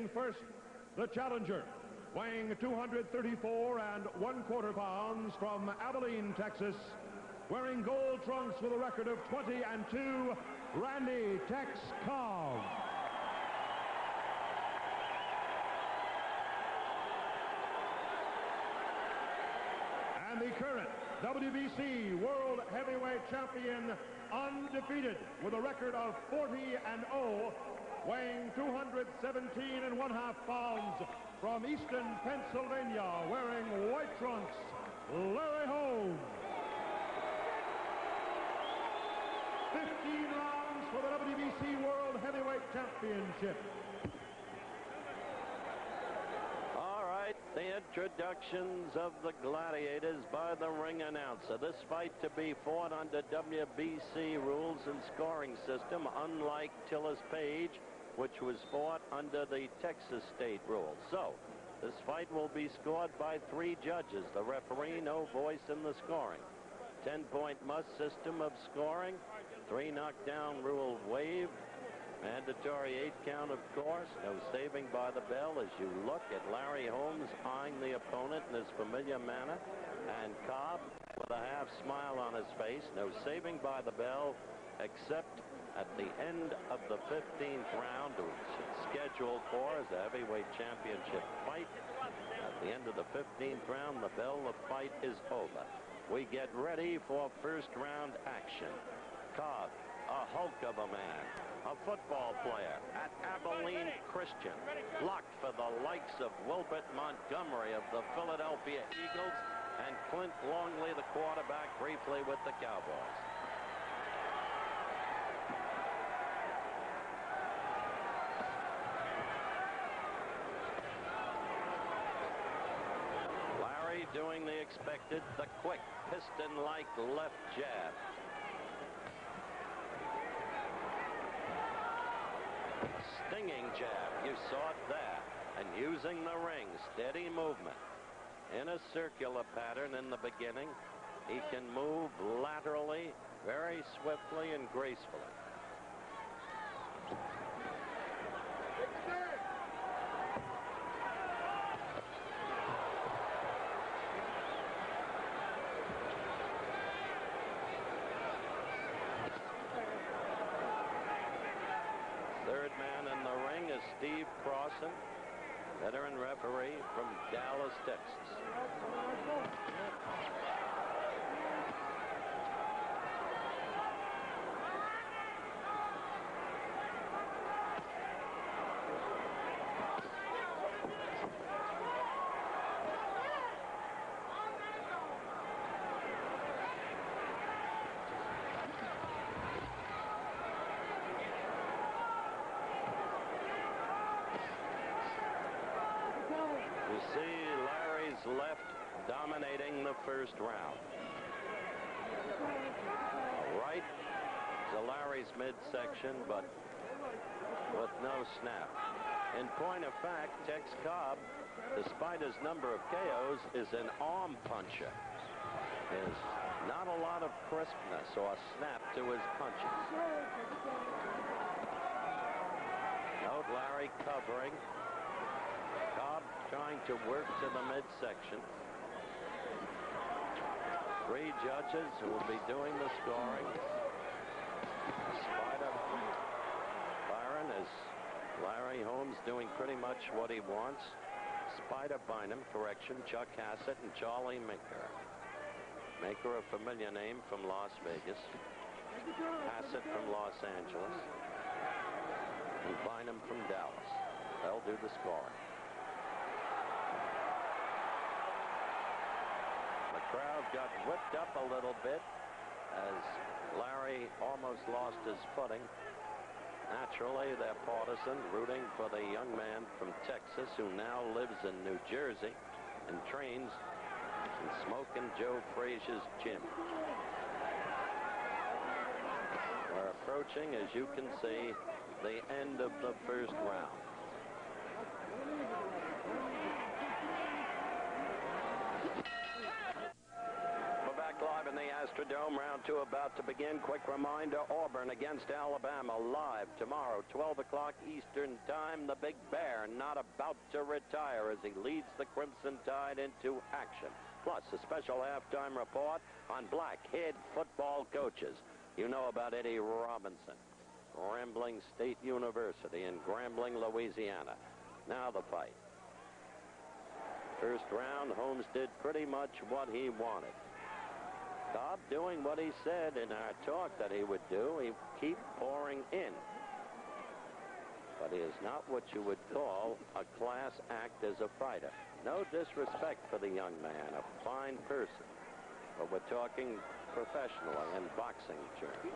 Introducing first, the challenger, weighing 234 1/4 pounds from Abilene, Texas, wearing gold trunks with a record of 20-2, Randall Tex Cobb. And the current WBC World Heavyweight Champion, undefeated with a record of 40-0, weighing 217 1/2 pounds from Easton, Pennsylvania, wearing white trunks, Larry Holmes. 15 rounds for the WBC World Heavyweight Championship. The introductions of the gladiators by the ring announcer. This fight to be fought under WBC rules and scoring system, unlike Tillis Page, which was fought under the Texas state rules. So, this fight will be scored by 3 judges. The referee, no voice in the scoring. 10-point must system of scoring. 3 knockdown rule waived. Mandatory 8 count, of course. No saving by the bell as you look at Larry Holmes eyeing the opponent in his familiar manner. And Cobb with a half smile on his face. No saving by the bell except at the end of the 15th round, which is scheduled for as a heavyweight championship fight. At the end of the 15th round, the bell of fight is over. We get ready for first round action. Cobb, a hulk of a man, a football player at Abilene Christian, locked for the likes of Wilbert Montgomery of the Philadelphia Eagles and Clint Longley, the quarterback, briefly with the Cowboys. Larry doing the expected, the quick piston-like left jab. Stinging jab, you saw it there, and using the ring, steady movement. In a circular pattern in the beginning, he can move laterally, very swiftly and gracefully. Third man in the ring is Steve Crossan, veteran referee from Dallas, Texas. Left dominating the first round. Right to Larry's midsection, but with no snap. In point of fact, Tex Cobb, despite his number of KOs, is an arm puncher. There's not a lot of crispness or snap to his punches. Note Larry covering. Cobb trying to work to the midsection. 3 judges who will be doing the scoring. Spider Byron is Larry Holmes doing pretty much what he wants. Spider Bynum, correction, Chuck Hassett and Charlie Maker. Maker, a familiar name from Las Vegas. Hassett from Los Angeles. And Bynum from Dallas. They'll do the scoring. Crowd got whipped up a little bit as Larry almost lost his footing. Naturally, they're partisan, rooting for the young man from Texas who now lives in New Jersey and trains in Smokin' Joe Frazier's gym. We're approaching, as you can see, the end of the first round. Live in the Astro Astrodome, round 2 about to begin. Quick reminder, Auburn against Alabama live tomorrow, 12 o'clock Eastern Time. The Big Bear not about to retire as he leads the Crimson Tide into action. Plus, a special halftime report on black head football coaches. You know about Eddie Robinson, Grambling State University in Grambling, Louisiana. Now the fight. First round, Holmes did pretty much what he wanted. Cobb doing what he said in our talk that he would do. He keep pouring in. But he is not what you would call a class act as a fighter. No disrespect for the young man, a fine person. But we're talking professionally in boxing terms.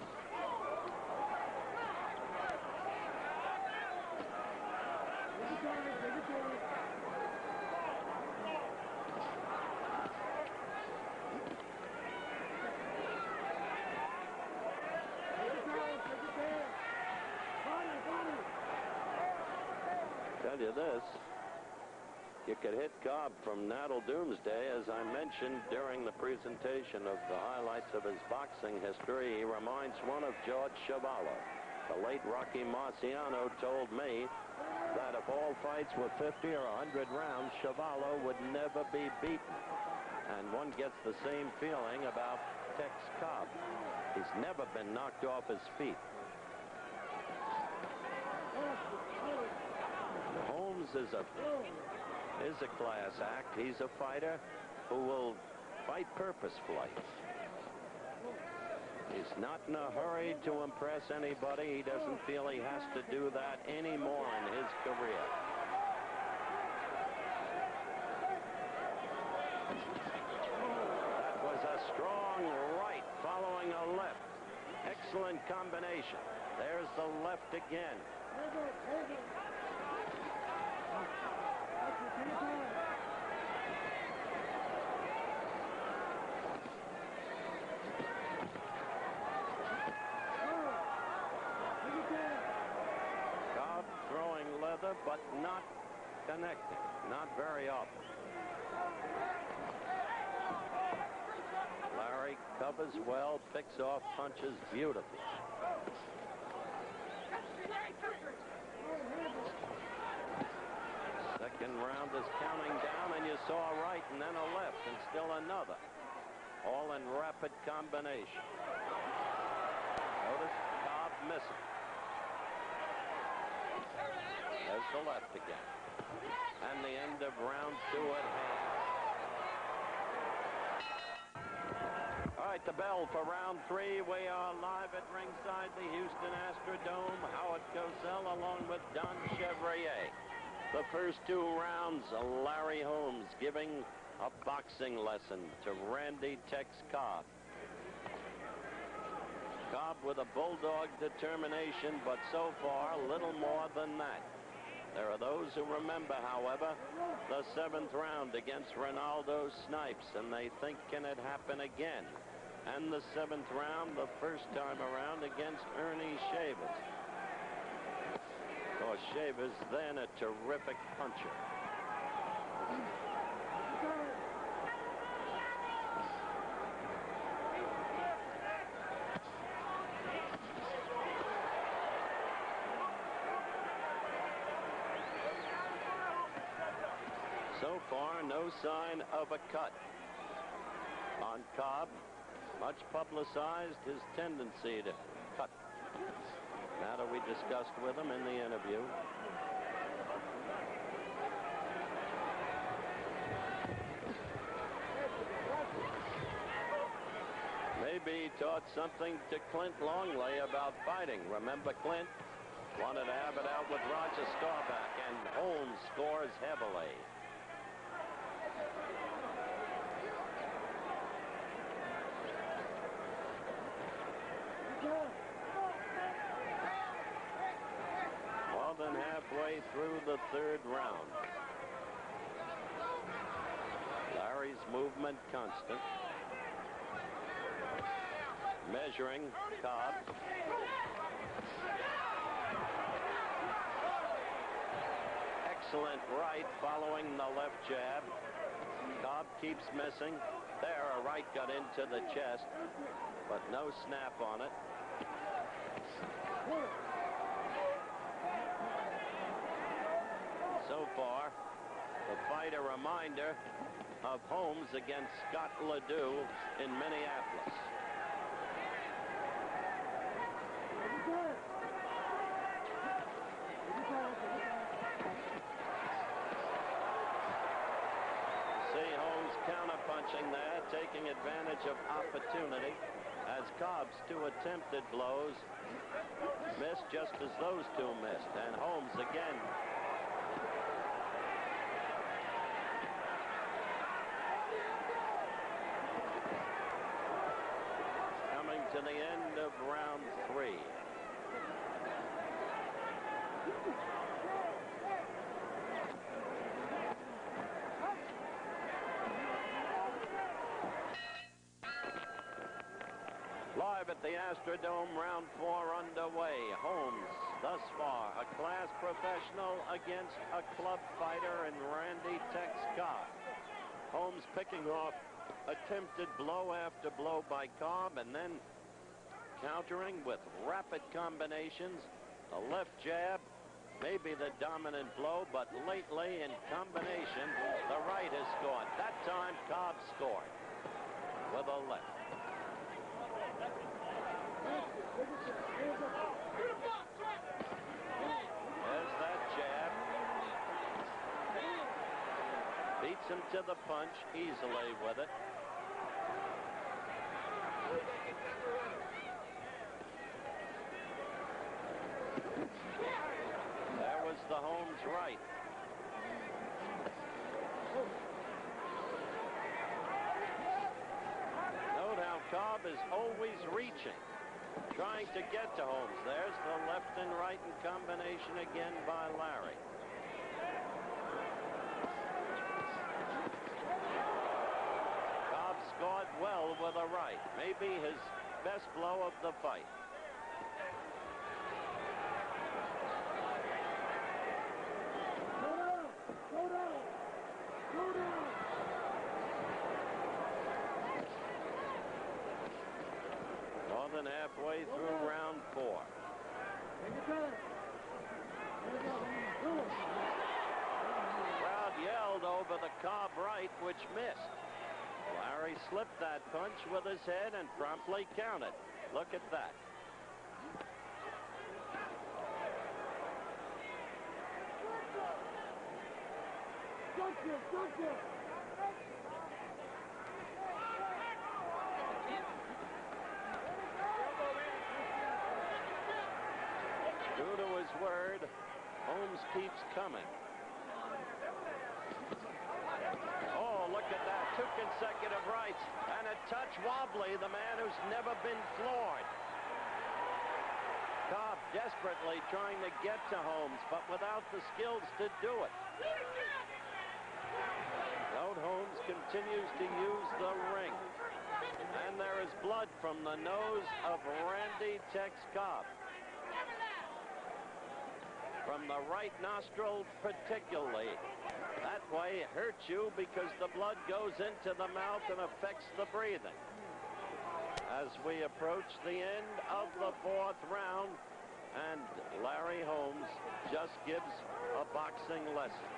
Tell you this, you could hit Cobb from Randall Doomsday. As I mentioned during the presentation of the highlights of his boxing history, he reminds one of George Chuvalo. The late Rocky Marciano told me that if all fights were 50 or 100 rounds, Chuvalo would never be beaten. And one gets the same feeling about Tex Cobb. He's never been knocked off his feet. Holmes is a class act. He's a fighter who will fight purposefully. He's not in a hurry to impress anybody. He doesn't feel he has to do that anymore in his career. That was a strong right following a left. Excellent combination. There's the left again. Cobb throwing leather, but not connecting. Not very often. Larry covers well, picks off punches beautifully. Second round is counting down, and you saw a right and then a left and still another. All in rapid combination. Notice Cobb missing. There's the left again. And the end of round 2 at hand. All right, the bell for round 3. We are live at ringside, the Houston Astrodome. Howard Cosell along with Don Chevrier. The first 2 rounds, Larry Holmes giving a boxing lesson to Randall Tex Cobb. Cobb with a bulldog determination, but so far little more than that. There are those who remember, however, the 7th round against Ronaldo Snipes, and they think, can it happen again? And the 7th round, the first time around, against Ernie Shavers. Of course, Shavers then a terrific puncher. So far, no sign of a cut on Cobb. Much publicized his tendency to cut. Matter we discussed with him in the interview. Maybe he taught something to Clint Longley about fighting. Remember Clint? Wanted to have it out with Roger Staubach, and Holmes scores heavily. More than halfway through the 3rd round. Larry's movement constant. Measuring Cobb. Excellent right following the left jab. Cobb keeps missing. There, a right got into the chest, but no snap on it. So far, the fight a reminder of Holmes against Scott Ledoux in Minneapolis. See Holmes counterpunching there, taking advantage of opportunity as Cobb's two attempted blows missed just as those two missed. And Holmes again. Coming to the end of round 3. Live at the Astrodome, round 4 underway. Holmes, thus far, a class professional against a club fighter in Randy Tex Cobb. Holmes picking off attempted blow after blow by Cobb and then countering with rapid combinations. The left jab, maybe the dominant blow, but lately in combination, the right has scored. That time, Cobb scored with a left. There's that jab. Beats him to the punch easily with it. There was the Holmes right. Note how Cobb is always reaching, trying to get to Holmes. There's the left and right in combination again by Larry. Cobb scored well with a right, maybe his best blow of the fight. More than halfway through round 4. Crowd yelled over the Cobb right, which missed. Larry slipped that punch with his head and promptly counted. Look at that. True to his word, Holmes keeps coming. Oh, look at that. 2 consecutive rights and a touch wobbly, the man who's never been floored. Cobb desperately trying to get to Holmes, but without the skills to do it. Note Holmes continues to use the ring. And there is blood from the nose of Randy Tex Cobb. From the right nostril particularly. That way it hurts you because the blood goes into the mouth and affects the breathing. As we approach the end of the 4th round, and Larry Holmes just gives a boxing lesson.